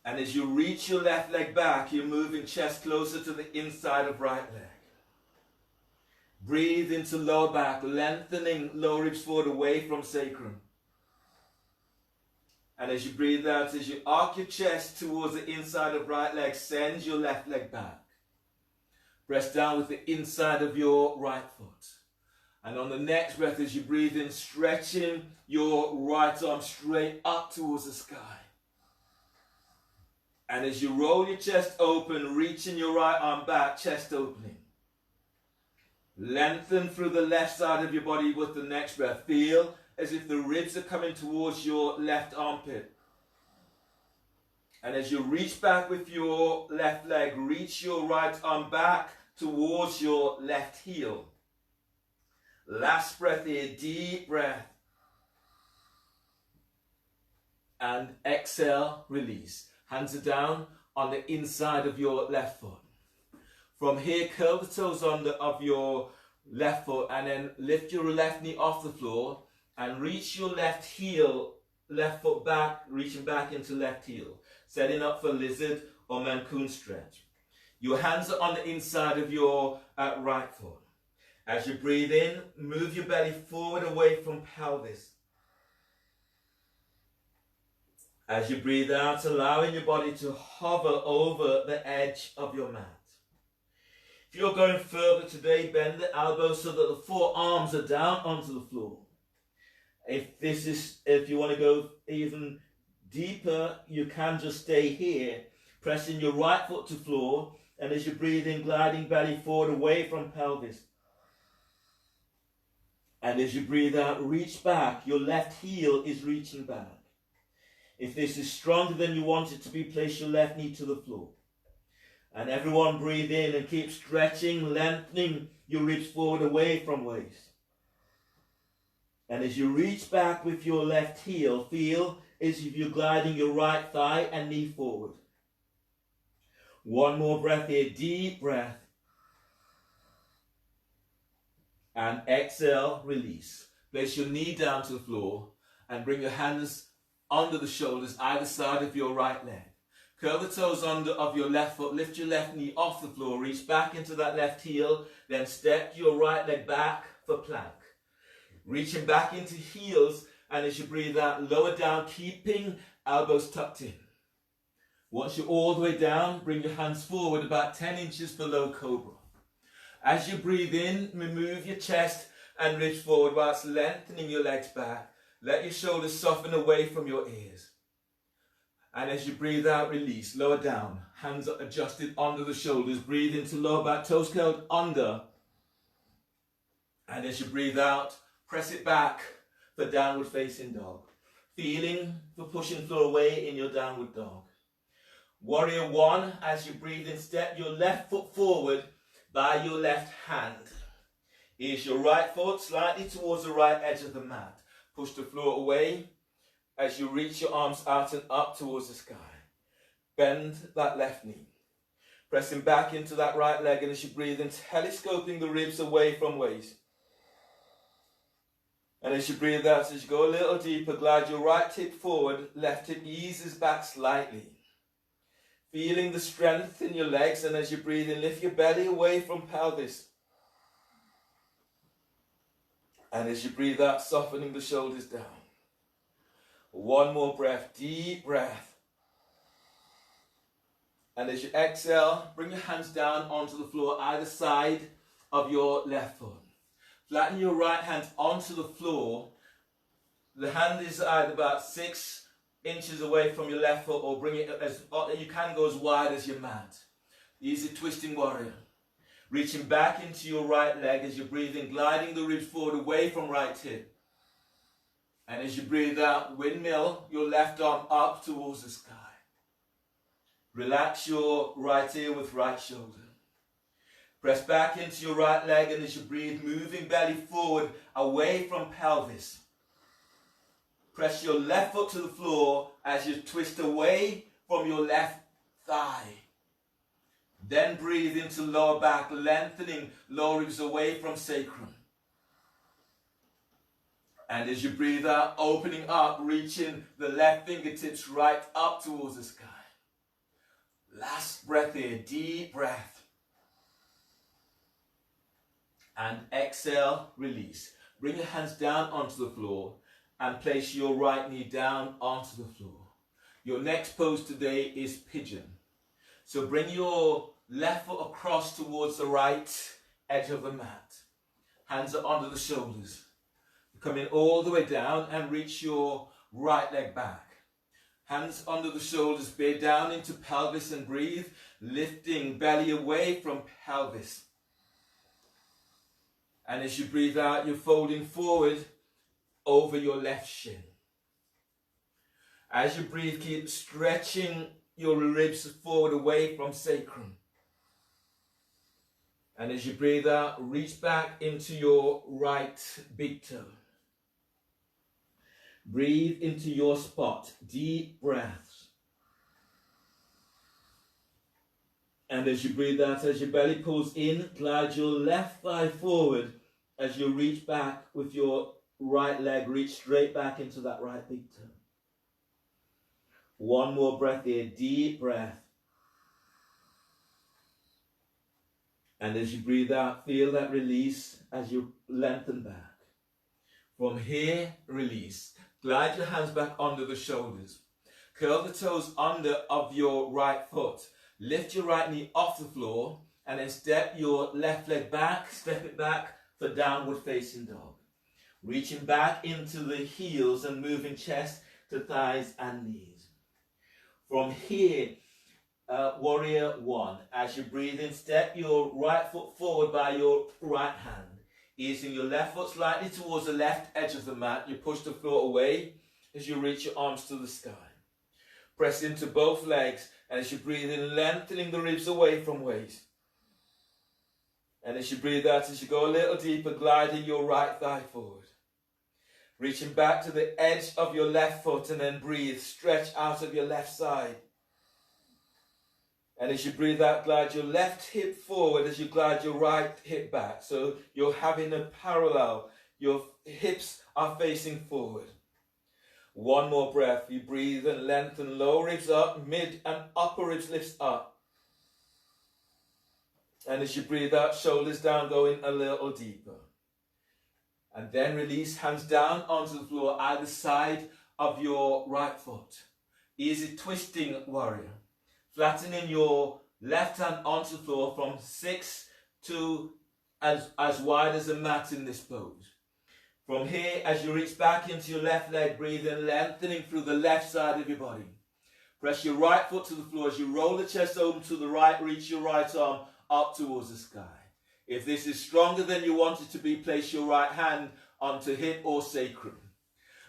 Speaker 2: And as you reach your left leg back, you're moving chest closer to the inside of right leg. Breathe into lower back, lengthening lower ribs forward away from sacrum. And as you breathe out, as you arc your chest towards the inside of right leg, send your left leg back. Press down with the inside of your right foot. And on the next breath, as you breathe in, stretching your right arm straight up towards the sky. And as you roll your chest open, reaching your right arm back, chest opening. Lengthen through the left side of your body with the next breath. Feel as if the ribs are coming towards your left armpit. And as you reach back with your left leg, reach your right arm back towards your left heel. Last breath here, deep breath. And exhale, release. Hands are down on the inside of your left foot. From here, curl the toes under of your left foot and then lift your left knee off the floor and reach your left heel, left foot back, reaching back into left heel. Setting up for lizard or Mancoon stretch. Your hands are on the inside of your right foot. As you breathe in, move your belly forward away from pelvis. As you breathe out, allowing your body to hover over the edge of your mat. If you're going further today, bend the elbows so that the forearms are down onto the floor. If you want to go even deeper, you can just stay here, pressing your right foot to floor, and as you breathe in, gliding belly forward away from pelvis. And as you breathe out, reach back. Your left heel is reaching back. If this is stronger than you want it to be, place your left knee to the floor. And everyone breathe in and keep stretching, lengthening your ribs forward away from waist. And as you reach back with your left heel, feel as if you're gliding your right thigh and knee forward. One more breath here, deep breath. And exhale, release. Place your knee down to the floor and bring your hands under the shoulders, either side of your right leg. Curl the toes under of your left foot, lift your left knee off the floor, reach back into that left heel, then step your right leg back for plank. Reaching back into heels, and as you breathe out, lower down, keeping elbows tucked in. Once you're all the way down, bring your hands forward about 10 inches below cobra. As you breathe in, move your chest and ribs forward whilst lengthening your legs back. Let your shoulders soften away from your ears. And as you breathe out, release, lower down. Hands are adjusted under the shoulders. Breathe into lower back, toes curled under. And as you breathe out, press it back for downward facing dog. Feeling the pushing floor away in your downward dog. Warrior one, as you breathe in, step your left foot forward by your left hand. Here's your right foot slightly towards the right edge of the mat. Push the floor away as you reach your arms out and up towards the sky. Bend that left knee. Pressing back into that right leg, and as you breathe in, telescoping the ribs away from waist. And as you breathe out, as you go a little deeper, glide your right hip forward, left hip eases back slightly. Feeling the strength in your legs, and as you breathe in, lift your belly away from pelvis. And as you breathe out, softening the shoulders down. One more breath, deep breath. And as you exhale, bring your hands down onto the floor either side of your left foot. Flatten your right hand onto the floor. The hand is either about 6 inches away from your left foot, or bring it as you can go as wide as your mat. Easy twisting warrior. Reaching back into your right leg as you're breathing, gliding the ribs forward away from right hip. And as you breathe out, windmill your left arm up towards the sky. Relax your right ear with right shoulder. Press back into your right leg, and as you breathe, moving belly forward away from pelvis. Press your left foot to the floor as you twist away from your left thigh. Then breathe into lower back, lengthening lower ribs away from sacrum. And as you breathe out, opening up, reaching the left fingertips right up towards the sky. Last breath here, deep breath. And exhale, release. Bring your hands down onto the floor and place your right knee down onto the floor. Your next pose today is pigeon. So bring your left foot across towards the right edge of the mat. Hands are under the shoulders. Coming all the way down and reach your right leg back. Hands under the shoulders, bear down into pelvis and breathe, lifting belly away from pelvis. And as you breathe out, you're folding forward over your left shin. As you breathe, keep stretching your ribs forward away from sacrum. And as you breathe out, reach back into your right big toe. Breathe into your spot, deep breaths. And as you breathe out, as your belly pulls in, glide your left thigh forward as you reach back with your right leg, reach straight back into that right big toe. One more breath here, deep breath. And as you breathe out, feel that release as you lengthen back. From here, release. Glide your hands back under the shoulders. Curl the toes under of your right foot. Lift your right knee off the floor and then step your left leg back, step it back for downward facing dog. Reaching back into the heels and moving chest to thighs and knees. From here, warrior one. As you breathe in, step your right foot forward by your right hand. Easing your left foot slightly towards the left edge of the mat. You push the floor away as you reach your arms to the sky. Press into both legs, and as you breathe in, lengthening the ribs away from waist. And as you breathe out, as you go a little deeper, gliding your right thigh forward. Reaching back to the edge of your left foot, and then breathe, stretch out of your left side. And as you breathe out, glide your left hip forward as you glide your right hip back. So you're having a parallel. Your hips are facing forward. One more breath. You breathe and lengthen. Lower ribs up, mid and upper ribs lifts up. And as you breathe out, shoulders down, going a little deeper. And then release, hands down onto the floor, either side of your right foot. Easy twisting warrior. Flattening your left hand onto the floor from 6 to as wide as a mat in this pose. From here, as you reach back into your left leg, breathe in, lengthening through the left side of your body. Press your right foot to the floor as you roll the chest over to the right, reach your right arm up towards the sky. If this is stronger than you want it to be, place your right hand onto hip or sacrum.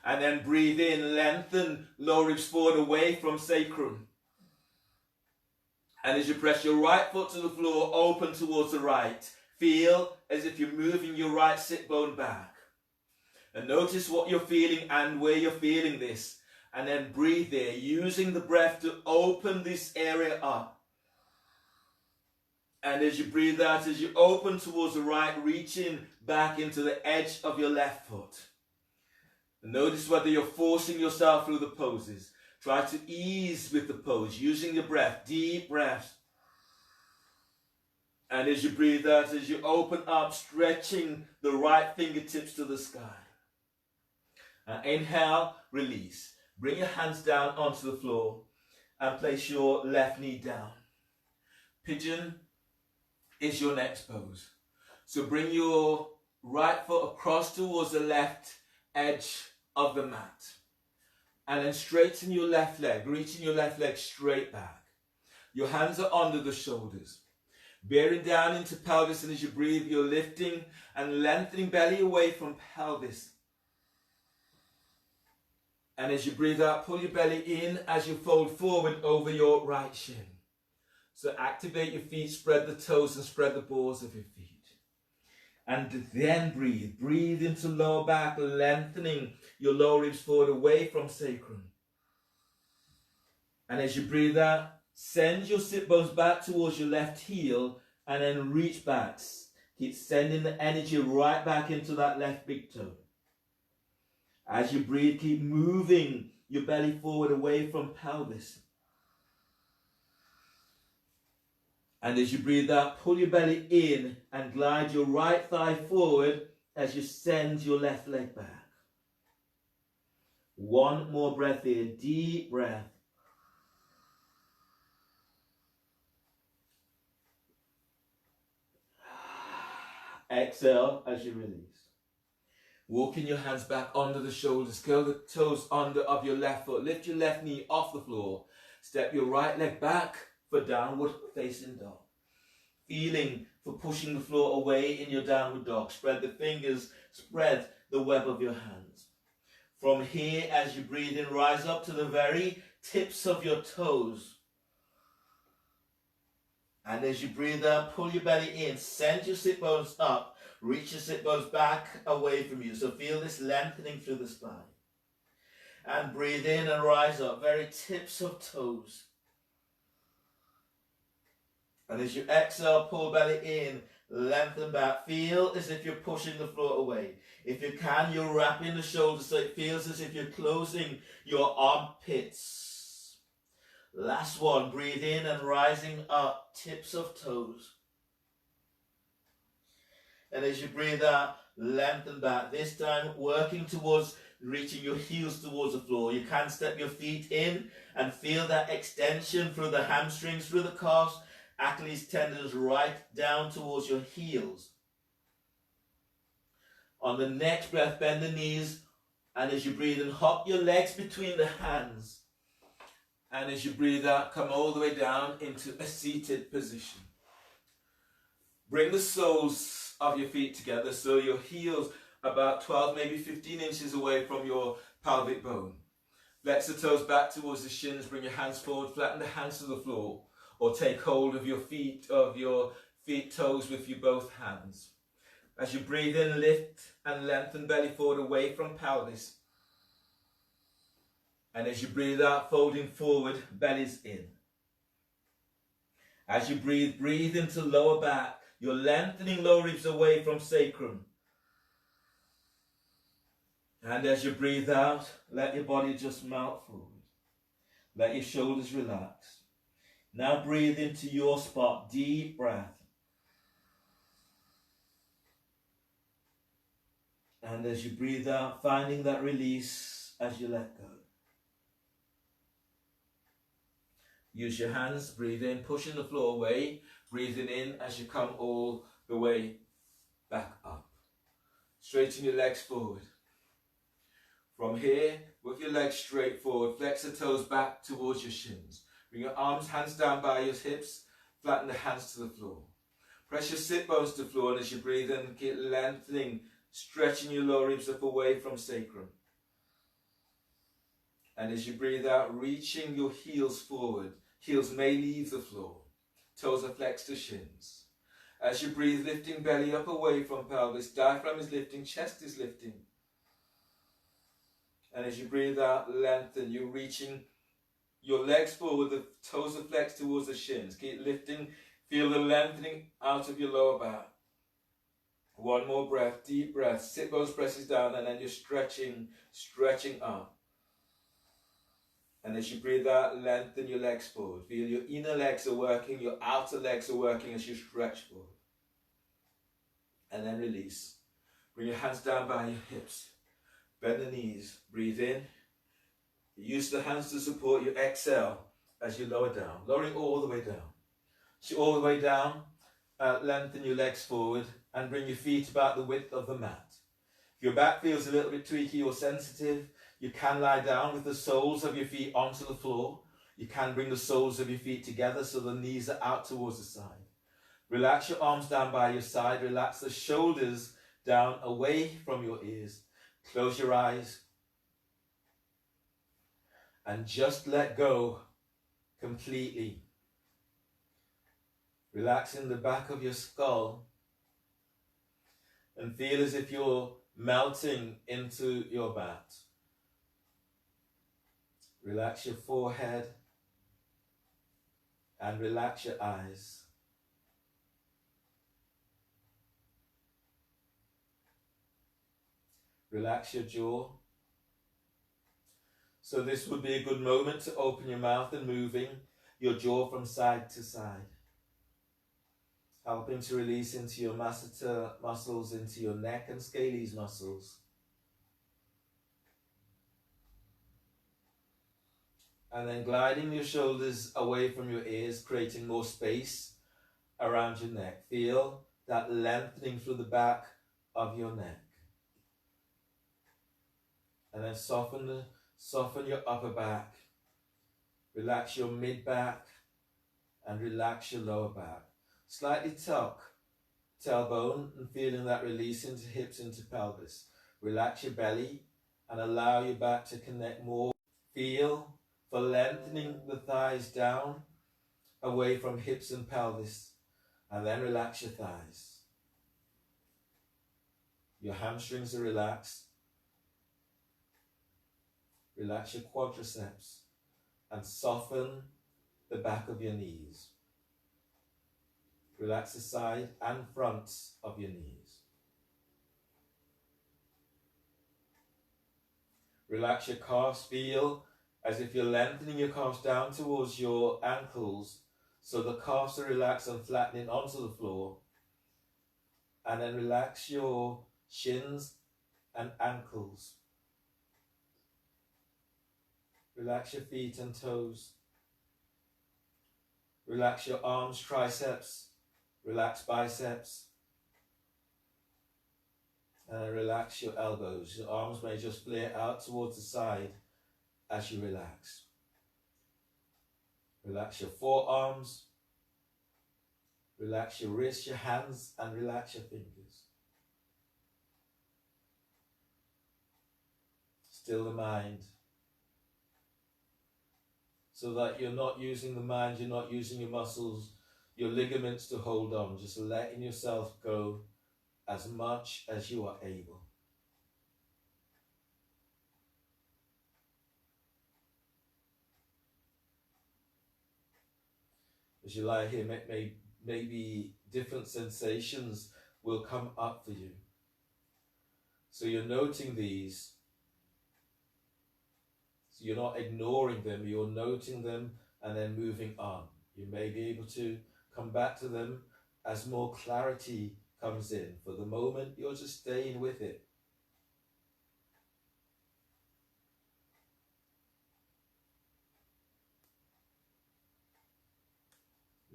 Speaker 2: And then breathe in, lengthen lower ribs forward away from sacrum. And as you press your right foot to the floor, open towards the right. Feel as if you're moving your right sit bone back. And notice what you're feeling and where you're feeling this. And then breathe there, using the breath to open this area up. And as you breathe out, as you open towards the right, reaching back into the edge of your left foot. And notice whether you're forcing yourself through the poses. Try to ease with the pose, using your breath, deep breath. And as you breathe out, as you open up, stretching the right fingertips to the sky. And inhale, release. Bring your hands down onto the floor and place your left knee down. Pigeon is your next pose. So bring your right foot across towards the left edge of the mat. And then straighten your left leg, reaching your left leg straight back. Your hands are under the shoulders. Bearing down into pelvis, and as you breathe, you're lifting and lengthening belly away from pelvis. And as you breathe out, pull your belly in as you fold forward over your right shin. So activate your feet, spread the toes and spread the balls of your feet. And then breathe. Breathe into lower back, lengthening your lower ribs forward away from sacrum. And as you breathe out, send your sit bones back towards your left heel and then reach back. Keep sending the energy right back into that left big toe. As you breathe, keep moving your belly forward away from pelvis. And as you breathe out, pull your belly in and glide your right thigh forward as you send your left leg back. One more breath in, deep breath. Exhale as you release. Walking your hands back under the shoulders, curl the toes under of your left foot, lift your left knee off the floor, step your right leg back for downward facing dog. Feeling for pushing the floor away in your downward dog. Spread the fingers, spread the web of your hands. From here, as you breathe in, rise up to the very tips of your toes. And as you breathe out, pull your belly in, send your sit bones up, reach your sit bones back away from you. So feel this lengthening through the spine. And breathe in and rise up, very tips of toes. And as you exhale, pull belly in, lengthen back. Feel as if you're pushing the floor away. If you can, you're wrapping the shoulders so it feels as if you're closing your armpits. Last one, breathe in and rising up, tips of toes. And as you breathe out, lengthen back. This time, working towards reaching your heels towards the floor. You can step your feet in and feel that extension through the hamstrings, through the calves, Achilles tendons right down towards your heels. On the next breath, bend the knees, and as you breathe in, hop your legs between the hands. And as you breathe out, come all the way down into a seated position. Bring the soles of your feet together so your heels about 12, maybe 15 inches away from your pelvic bone. Flex the toes back towards the shins, bring your hands forward, flatten the hands to the floor. Or take hold of your feet toes with your both hands. As you breathe in, lift and lengthen belly forward away from pelvis. And as you breathe out, folding forward, bellies in. As you breathe, breathe into lower back. You're lengthening lower ribs away from sacrum. And as you breathe out, let your body just melt forward. Let your shoulders relax. Now breathe into your spot, deep breath. And as you breathe out, finding that release as you let go. Use your hands, breathe in, pushing the floor away, breathing in as you come all the way back up. Straighten your legs forward. From here, with your legs straight forward, flex the toes back towards your shins. Bring your arms, hands down by your hips, flatten the hands to the floor. Press your sit bones to the floor, and as you breathe in, keep lengthening, stretching your lower ribs up away from sacrum. And as you breathe out, reaching your heels forward. Heels may leave the floor. Toes are flexed to shins. As you breathe, lifting belly up away from pelvis. Diaphragm is lifting, chest is lifting. And as you breathe out, lengthen. You're reaching your legs forward, the toes are flexed towards the shins. Keep lifting,
Speaker 1: Feel the lengthening out of your lower back. One more breath, deep breath. Sit those presses down and then you're stretching up. And as you breathe out, lengthen your legs forward. Feel your inner legs are working, your outer legs are working as you stretch forward. And then release. Bring your hands down by your hips. Bend the knees. Breathe in. Use the hands to support your exhale as you lower down. Lowering all the way down. So all the way down, lengthen your legs forward and bring your feet about the width of the mat. If your back feels a little bit tweaky or sensitive, you can lie down with the soles of your feet onto the floor. You can bring the soles of your feet together so the knees are out towards the side. Relax your arms down by your side. Relax the shoulders down away from your ears. Close your eyes. And just let go completely. Relaxing the back of your skull. And feel as if you're melting into your mat. Relax your forehead. And relax your eyes. Relax your jaw. So this would be a good moment to open your mouth and moving your jaw from side to side. Helping to release into your masseter muscles, into your neck and scaly muscles. And then gliding your shoulders away from your ears, creating more space around your neck. Feel that lengthening through the back of your neck. And then soften your upper back. Relax your mid back and relax your lower back. Slightly tuck tailbone and feeling that release into hips, into pelvis. Relax your belly and allow your back to connect more. Feel for lengthening the thighs down away from hips and pelvis, and then relax your thighs. Your hamstrings are relaxed. Relax your quadriceps and soften the back of your knees. Relax the side and front of your knees. Relax your calves. Feel as if you're lengthening your calves down towards your ankles so the calves are relaxed and flattening onto the floor. And then relax your shins and ankles. Relax your feet and toes. Relax your arms, triceps. Relax biceps. And relax your elbows. Your arms may just flare out towards the side as you relax. Relax your forearms. Relax your wrists, your hands, and relax your fingers. Still the mind. So that you're not using the mind, you're not using your muscles, your ligaments to hold on. Just letting yourself go as much as you are able. As you lie here, maybe different sensations will come up for you. So you're noting these. So you're not ignoring them, you're noting them and then moving on. You may be able to come back to them as more clarity comes in. For the moment, you're just staying with it.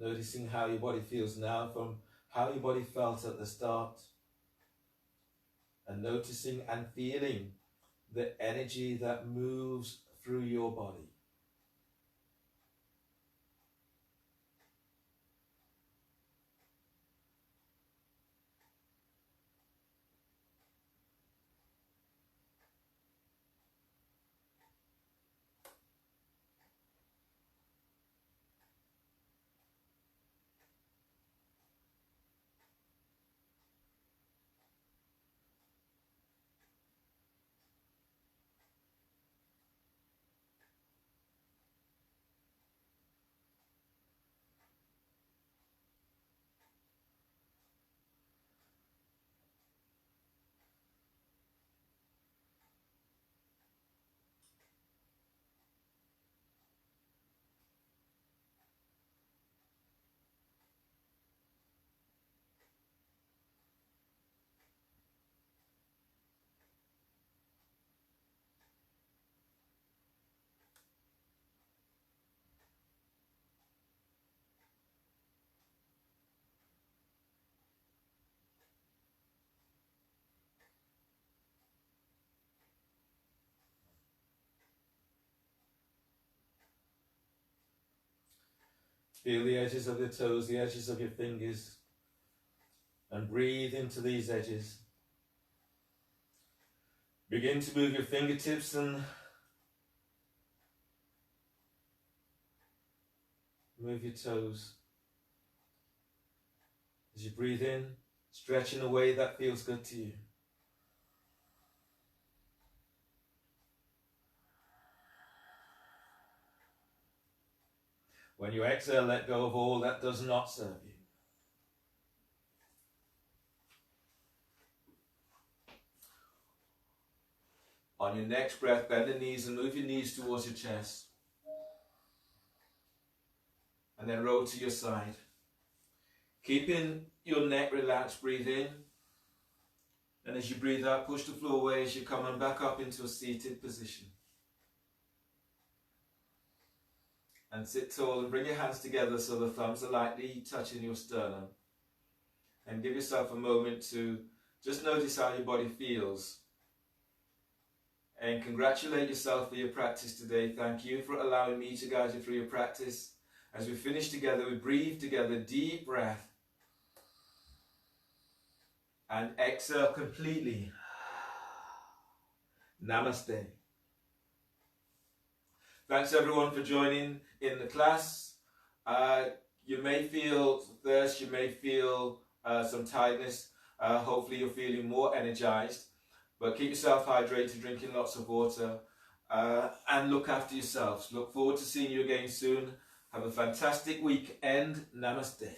Speaker 1: Noticing how your body feels now from how your body felt at the start. And noticing and feeling the energy that moves through your body.
Speaker 2: Feel the edges of your toes, the edges of your fingers, and breathe into these edges. Begin to move your fingertips and move your toes. As you breathe in, stretch in a way that feels good to you. When you exhale, let go of all that does not serve you. On your next breath, bend the knees and move your knees towards your chest. And then roll to your side. Keeping your neck relaxed, breathe in. And as you breathe out, push the floor away as you come on back up into a seated position. And sit tall and bring your hands together so the thumbs are lightly touching your sternum. And give yourself a moment to just notice how your body feels. And congratulate yourself for your practice today. Thank you for allowing me to guide you through your practice. As we finish together, we breathe together, deep breath. And exhale completely. Namaste. Thanks everyone for joining in the class. You may feel thirst, you may feel some tiredness. Hopefully you're feeling more energized. But keep yourself hydrated, drinking lots of water, and look after yourselves. Look forward to seeing you again soon. Have a fantastic weekend. Namaste.